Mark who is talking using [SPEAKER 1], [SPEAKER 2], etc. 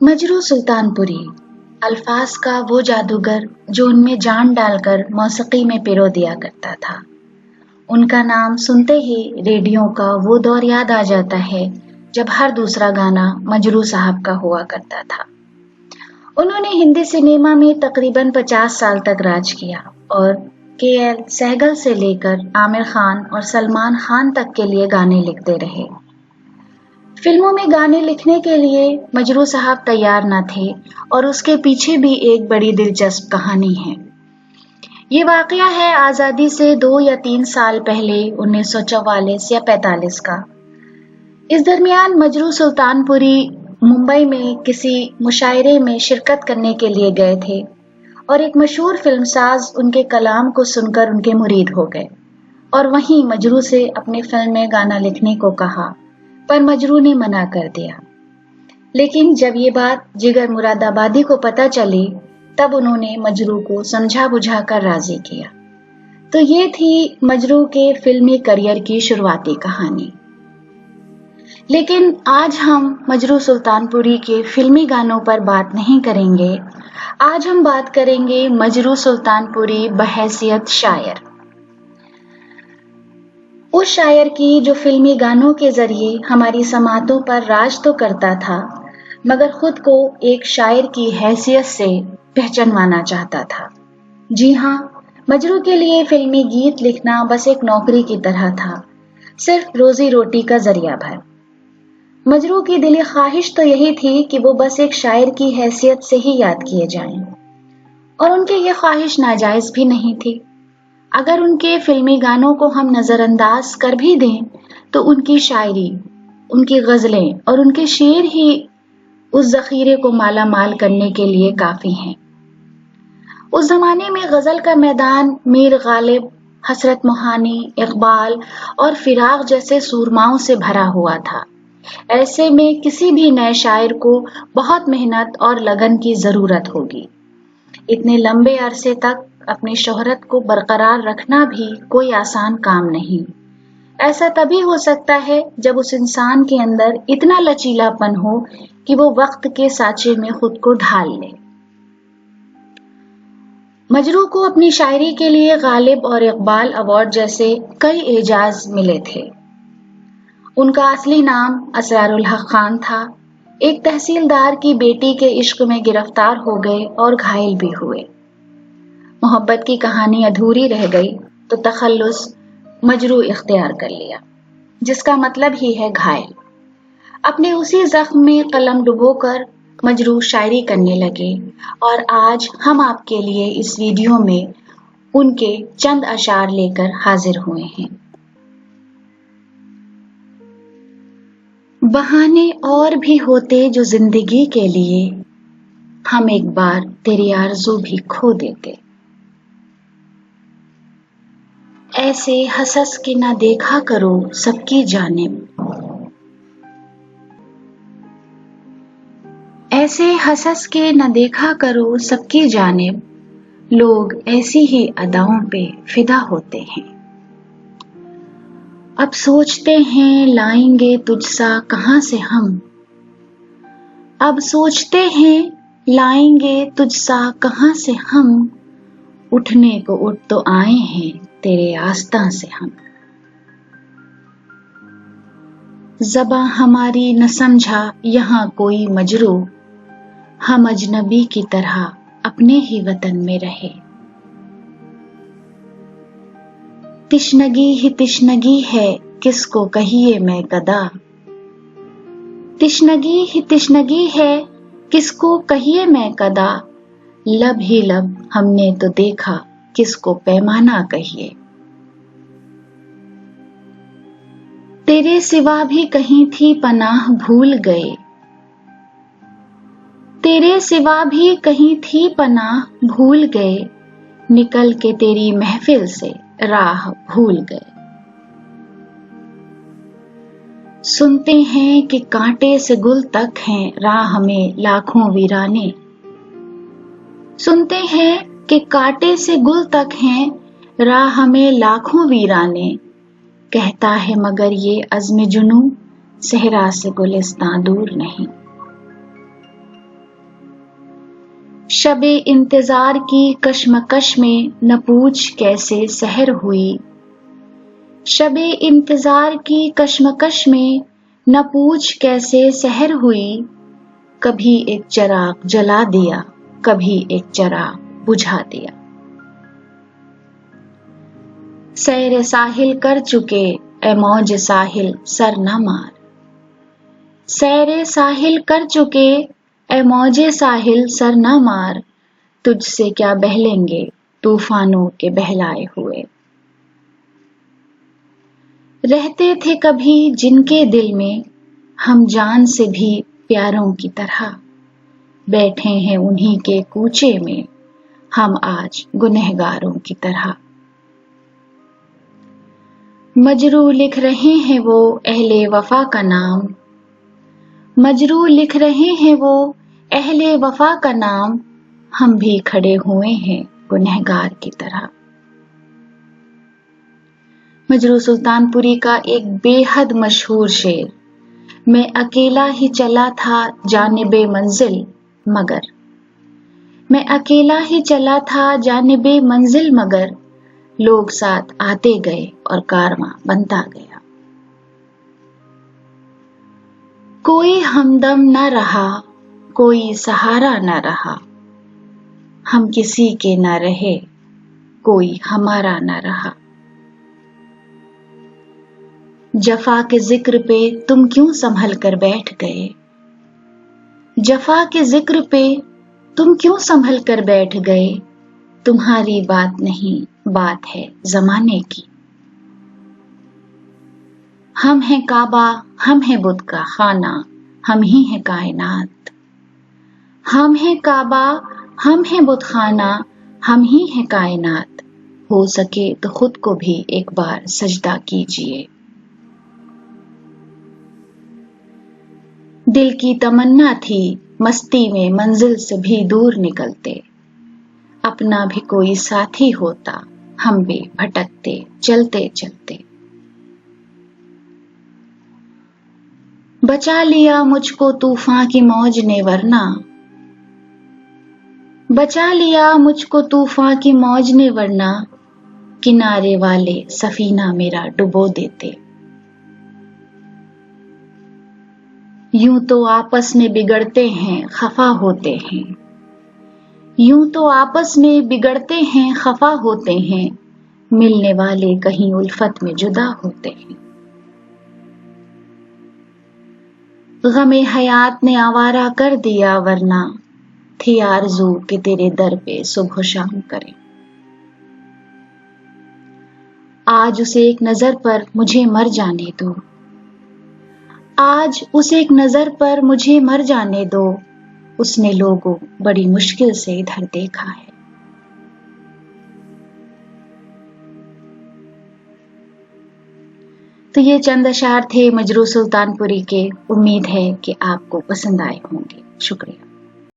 [SPEAKER 1] मजरू सुल्तानपुरी, अल्फाज का वो जादूगर जो उनमें जान डालकर मौसीकी में पिरो दिया करता था। उनका नाम सुनते ही रेडियो का वो दौर याद आ जाता है जब हर दूसरा गाना मजरू साहब का हुआ करता था। उन्होंने हिंदी सिनेमा में तकरीबन 50 साल तक राज किया और के.एल. सहगल से लेकर आमिर खान और सलमान खान तक के लिए गाने लिखते रहे। फिल्मों में गाने लिखने के लिए मजरू साहब तैयार न थे और उसके पीछे भी एक बड़ी दिलचस्प कहानी है। ये वाकया है आज़ादी से 2 या 3 साल पहले 1944 या 45 का। इस दरमियान मजरू सुल्तानपुरी मुंबई में किसी मुशायरे में शिरकत करने के लिए गए थे और एक मशहूर फिल्मसाज उनके कलाम को सुनकर उनके मुरीद हो गए और वहीं मजरू से अपनी फिल्म में गाना लिखने को कहा, पर मजरू ने मना कर दिया। लेकिन जब ये बात जिगर मुरादाबादी को पता चली तब उन्होंने मजरू को समझा बुझा कर राजी किया। तो ये थी मजरू के फिल्मी करियर की शुरुआती कहानी। लेकिन आज हम मजरू सुल्तानपुरी के फिल्मी गानों पर बात नहीं करेंगे। आज हम बात करेंगे मजरू सुल्तानपुरी बहैसियत शायर, उस शायर की जो फिल्मी गानों के जरिए हमारी समातों पर राज तो करता था मगर खुद को एक शायर की हैसियत से पहचानवाना चाहता था। जी हाँ, मजरू के लिए फिल्मी गीत लिखना बस एक नौकरी की तरह था, सिर्फ रोजी रोटी का जरिया भर। मजरू की दिली ख्वाहिश तो यही थी कि वो बस एक शायर की हैसियत से ही याद किए जाएं, और उनकी ये ख्वाहिश नाजायज भी नहीं थी। अगर उनके फिल्मी गानों को हम नजरअंदाज कर भी दें तो उनकी शायरी, उनकी गजलें और उनके शेर ही उस जखीरे को माला माल करने के लिए काफी हैं। उस जमाने में गजल का मैदान मीर गालिब, हसरत मोहानी, इकबाल और फिराक जैसे सूरमाओं से भरा हुआ था। ऐसे में किसी भी नए शायर को बहुत मेहनत और लगन की जरूरत होगी। इतने लंबे अरसे तक अपनी शोहरत को बरकरार रखना भी कोई आसान काम नहीं। ऐसा तभी हो सकता है जब उस इंसान के अंदर इतना लचीलापन हो कि वो वक्त के साँचे में खुद को ढाल ले। मजरू को अपनी शायरी के लिए गालिब और इकबाल अवार्ड जैसे कई एजाज मिले थे। उनका असली नाम असरारुल हक खान था। एक तहसीलदार की बेटी के इश्क में गिरफ्तार हो गए और घायल भी हुए। मोहब्बत की कहानी अधूरी रह गई तो तखल्लुस मजरू इख्तियार कर लिया, जिसका मतलब ही है घायल। अपने उसी जख्म में कलम डुबोकर मजरू शायरी करने लगे और आज हम आपके लिए इस वीडियो में उनके चंद अशार लेकर हाजिर हुए हैं। बहाने और भी होते जो जिंदगी के लिए, हम एक बार तेरी आरज़ू भी खो देते। ऐसे हंस के ना देखा करो सबकी जानिब, ऐसे हंस के न देखा करो सबकी जानिब, लोग ऐसी ही अदाओं पे फिदा होते हैं। अब सोचते हैं लाएंगे तुझसा कहां से हम, अब सोचते हैं लाएंगे तुझसा कहां से हम, उठने को उठ तो आए हैं तेरे आस्तां से हम। ज़बां हमारी न समझा यहाँ कोई मजरू, हम अजनबी की तरह अपने ही वतन में रहे। तिश्नगी ही तिश्नगी है किसको कहिए मैं कदा, तिश्नगी ही तिश्नगी है किसको कहिए मैं कदा, लब ही लब हमने तो देखा किसको पैमाना कहिए। तेरे सिवा भी कहीं थी पनाह भूल गए, तेरे सिवा भी कहीं थी पनाह भूल गए, निकल के तेरी महफिल से राह भूल गए। सुनते हैं कि कांटे से गुल तक हैं राह में लाखों वीराने, सुनते हैं कि कांटे से गुल तक हैं राह में लाखों वीराने, कहता है मगर ये अज़्म जुनू सहरा से गुलिस्तां दूर नहीं। शबे इंतजार की कश्मकश में न पूछ कैसे सहर हुई। शबे इंतजार की कश्मकश में न पूछ कैसे सहर हुई। कभी एक चिराग जला दिया, कभी एक चिराग बुझा दिया। सैर साहिल कर चुके ए मौज साहिल सर न मार। सैर साहिल कर चुके ए मौजे साहिल सर न मार। तुझसे क्या बहलेंगे तूफानों के बहलाए हुए। रहते थे कभी जिनके दिल में हम जान से भी प्यारों की तरह। बैठे हैं उन्हीं के कूचे में हम आज गुनहगारों की तरह। मजरू लिख रहे हैं वो अहले वफा का नाम। मजरू लिख रहे हैं वो अहले वफा का नाम। हम भी खड़े हुए हैं गुनहगार की तरह। मजरू सुल्तानपुरी का एक बेहद मशहूर शेर। मैं अकेला ही चला था जानिबे मंजिल मगर। मैं अकेला ही चला था जानिबे मंजिल मगर। लोग साथ आते गए और कारवां बनता गया। कोई हमदम न रहा, कोई सहारा न रहा। हम किसी के न रहे, कोई हमारा न रहा। जफा के जिक्र पे तुम क्यों संभल कर बैठ गए। जफा के जिक्र पे तुम क्यों संभल कर बैठ गए। तुम्हारी बात नहीं, बात है जमाने की। हम हैं काबा, हम हैं बुत का खाना, हम ही हैं कायनात। हम हैं काबा, हम हैं बुत खाना, हम ही हैं कायनात। हो सके तो खुद को भी एक बार सजदा कीजिए। दिल की तमन्ना थी मस्ती में मंजिल से भी दूर निकलते। अपना भी कोई साथी होता हम भी भटकते चलते चलते। बचा लिया मुझको तूफान की मौज ने वरना। बचा लिया मुझको तूफान की मौज ने वरना। किनारे वाले सफीना मेरा डुबो देते। यूं तो आपस में बिगड़ते हैं खफा होते हैं। यूं तो आपस में बिगड़ते हैं खफा होते हैं। मिलने वाले कहीं उल्फत में जुदा होते हैं। गमे हयात ने आवारा कर दिया वरना। थी आरज़ू कि तेरे दर पे सुबह शाम करें। आज उसे एक नजर पर मुझे मर जाने दो। आज उसे एक नजर पर मुझे मर जाने दो। उसने लोगों बड़ी मुश्किल से इधर देखा है। तो ये चंद अशार थे मजरू सुल्तानपुरी के। उम्मीद है कि आपको पसंद आए होंगे। शुक्रिया।